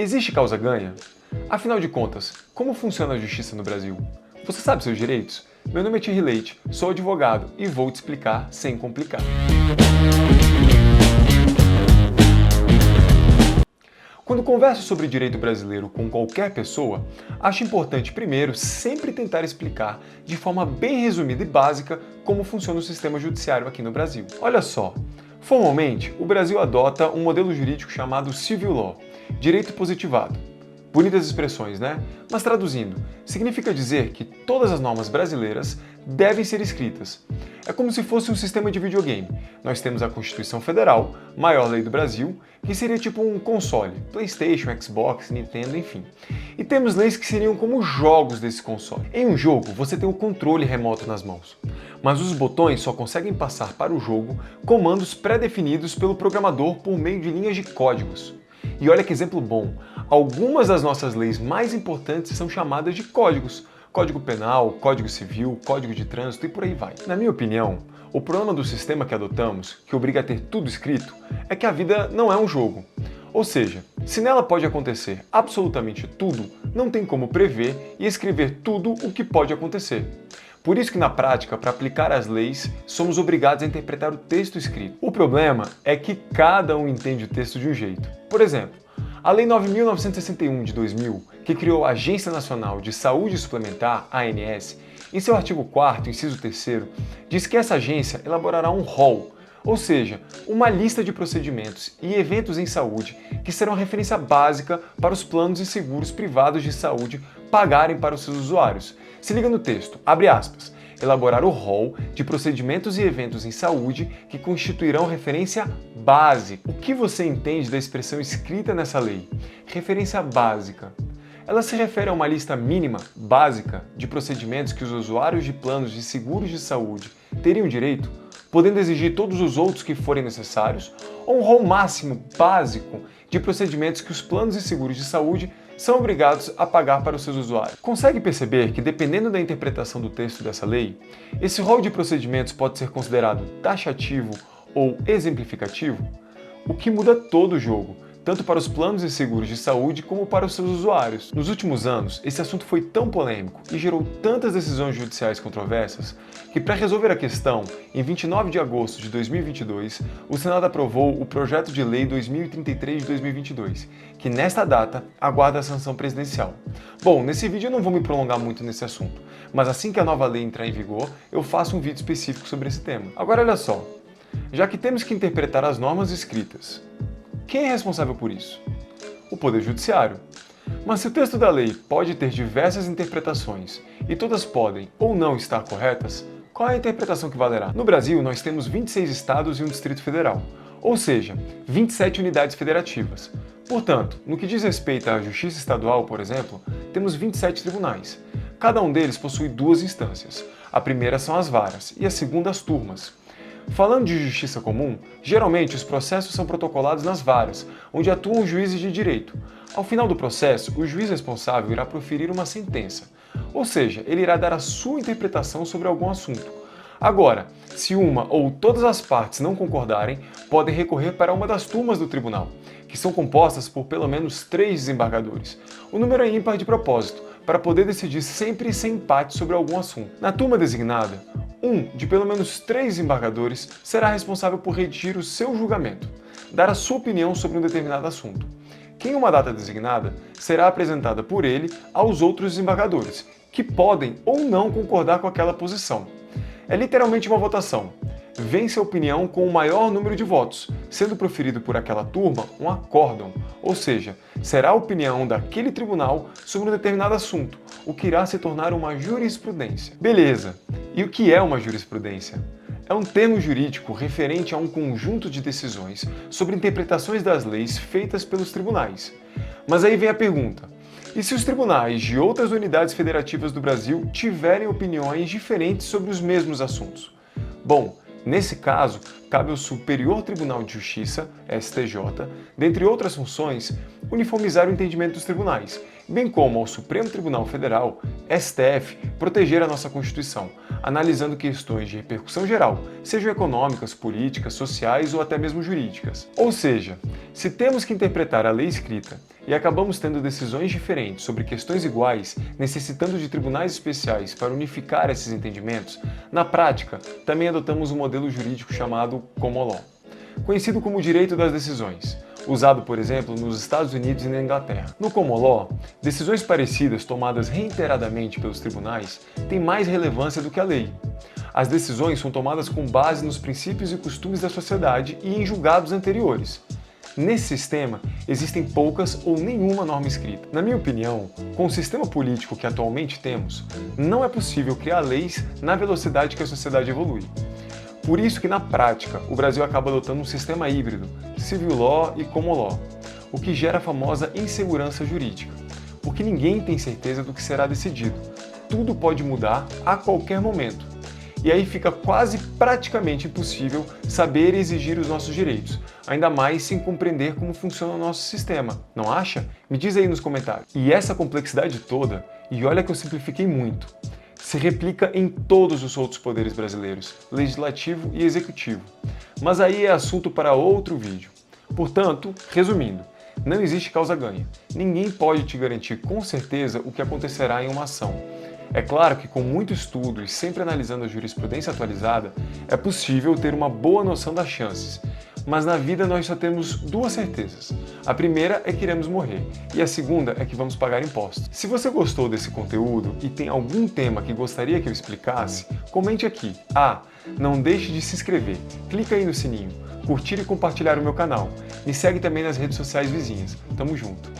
Existe causa-ganha? Afinal de contas, como funciona a justiça no Brasil? Você sabe seus direitos? Meu nome é Thierry Leite, sou advogado e vou te explicar sem complicar. Quando converso sobre direito brasileiro com qualquer pessoa, acho importante primeiro sempre tentar explicar de forma bem resumida e básica como funciona o sistema judiciário aqui no Brasil. Olha só, formalmente o Brasil adota um modelo jurídico chamado Civil Law, direito positivado. Bonitas expressões, né? Mas traduzindo, significa dizer que todas as normas brasileiras devem ser escritas. É como se fosse um sistema de videogame. Nós temos a Constituição Federal, maior lei do Brasil, que seria tipo um console, PlayStation, Xbox, Nintendo, enfim. E temos leis que seriam como jogos desse console. Em um jogo, você tem o controle remoto nas mãos. Mas os botões só conseguem passar para o jogo comandos pré-definidos pelo programador por meio de linhas de códigos. E olha que exemplo bom, algumas das nossas leis mais importantes são chamadas de códigos. Código Penal, Código Civil, Código de Trânsito e por aí vai. Na minha opinião, o problema do sistema que adotamos, que obriga a ter tudo escrito, é que a vida não é um jogo. Ou seja, se nela pode acontecer absolutamente tudo, não tem como prever e escrever tudo o que pode acontecer. Por isso que na prática, para aplicar as leis, somos obrigados a interpretar o texto escrito. O problema é que cada um entende o texto de um jeito. Por exemplo, a Lei 9.961 de 2000, que criou a Agência Nacional de Saúde Suplementar, ANS, em seu artigo 4º, inciso 3º, diz que essa agência elaborará um rol, ou seja, uma lista de procedimentos e eventos em saúde que serão referência básica para os planos e seguros privados de saúde pagarem para os seus usuários. Se liga no texto, abre aspas, elaborar o rol de procedimentos e eventos em saúde que constituirão referência básica. O que você entende da expressão escrita nessa lei? Referência básica. Ela se refere a uma lista mínima, básica, de procedimentos que os usuários de planos de seguros de saúde teriam direito, podendo exigir todos os outros que forem necessários, ou um rol máximo, básico, de procedimentos que os planos e seguros de saúde são obrigados a pagar para os seus usuários. Consegue perceber que, dependendo da interpretação do texto dessa lei, esse rol de procedimentos pode ser considerado taxativo ou exemplificativo? O que muda todo o jogo, tanto para os planos e seguros de saúde como para os seus usuários. Nos últimos anos, esse assunto foi tão polêmico e gerou tantas decisões judiciais controversas que, para resolver a questão, em 29 de agosto de 2022, o Senado aprovou o Projeto de Lei 2033 de 2022, que nesta data aguarda a sanção presidencial. Bom, nesse vídeo eu não vou me prolongar muito nesse assunto, mas assim que a nova lei entrar em vigor, eu faço um vídeo específico sobre esse tema. Agora olha só, já que temos que interpretar as normas escritas, quem é responsável por isso? O Poder Judiciário. Mas se o texto da lei pode ter diversas interpretações e todas podem ou não estar corretas, qual é a interpretação que valerá? No Brasil, nós temos 26 estados e um Distrito Federal, ou seja, 27 unidades federativas. Portanto, no que diz respeito à Justiça Estadual, por exemplo, temos 27 tribunais. Cada um deles possui duas instâncias. A primeira são as varas e a segunda as turmas. Falando de justiça comum, geralmente os processos são protocolados nas varas, onde atuam juízes de direito. Ao final do processo, o juiz responsável irá proferir uma sentença, ou seja, ele irá dar a sua interpretação sobre algum assunto. Agora, se uma ou todas as partes não concordarem, podem recorrer para uma das turmas do tribunal, que são compostas por pelo menos 3 desembargadores. O número é ímpar de propósito, para poder decidir sempre sem empate sobre algum assunto. Na turma designada, um de pelo menos 3 desembargadores será responsável por redigir o seu julgamento, dar a sua opinião sobre um determinado assunto, que em uma data designada será apresentada por ele aos outros desembargadores, que podem ou não concordar com aquela posição. É literalmente uma votação. Vence a opinião com o maior número de votos, sendo proferido por aquela turma um acórdão, ou seja, será a opinião daquele tribunal sobre um determinado assunto, o que irá se tornar uma jurisprudência. Beleza, e o que é uma jurisprudência? É um termo jurídico referente a um conjunto de decisões sobre interpretações das leis feitas pelos tribunais. Mas aí vem a pergunta: e se os tribunais de outras unidades federativas do Brasil tiverem opiniões diferentes sobre os mesmos assuntos? Bom, nesse caso, cabe ao Superior Tribunal de Justiça, STJ, dentre outras funções, uniformizar o entendimento dos tribunais, bem como ao Supremo Tribunal Federal, STF, proteger a nossa Constituição, analisando questões de repercussão geral, sejam econômicas, políticas, sociais ou até mesmo jurídicas. Ou seja, se temos que interpretar a lei escrita e acabamos tendo decisões diferentes sobre questões iguais, necessitando de tribunais especiais para unificar esses entendimentos, na prática, também adotamos um modelo jurídico chamado Common Law, conhecido como direito das decisões, usado, por exemplo, nos Estados Unidos e na Inglaterra. No Common Law, decisões parecidas tomadas reiteradamente pelos tribunais têm mais relevância do que a lei. As decisões são tomadas com base nos princípios e costumes da sociedade e em julgados anteriores. Nesse sistema, existem poucas ou nenhuma norma escrita. Na minha opinião, com o sistema político que atualmente temos, não é possível criar leis na velocidade que a sociedade evolui. Por isso que, na prática, o Brasil acaba adotando um sistema híbrido, civil law e common law, o que gera a famosa insegurança jurídica, porque ninguém tem certeza do que será decidido. Tudo pode mudar a qualquer momento. E aí fica quase praticamente impossível saber e exigir os nossos direitos, ainda mais sem compreender como funciona o nosso sistema, não acha? Me diz aí nos comentários. E essa complexidade toda, e olha que eu simplifiquei muito, se replica em todos os outros poderes brasileiros, legislativo e executivo. Mas aí é assunto para outro vídeo. Portanto, resumindo, não existe causa-ganha. Ninguém pode te garantir com certeza o que acontecerá em uma ação. É claro que com muito estudo e sempre analisando a jurisprudência atualizada, é possível ter uma boa noção das chances. Mas na vida nós só temos duas certezas. A primeira é que iremos morrer, e a segunda é que vamos pagar impostos. Se você gostou desse conteúdo e tem algum tema que gostaria que eu explicasse, comente aqui. Não deixe de se inscrever, clica aí no sininho, curtir e compartilhar o meu canal. Me segue também nas redes sociais vizinhas. Tamo junto!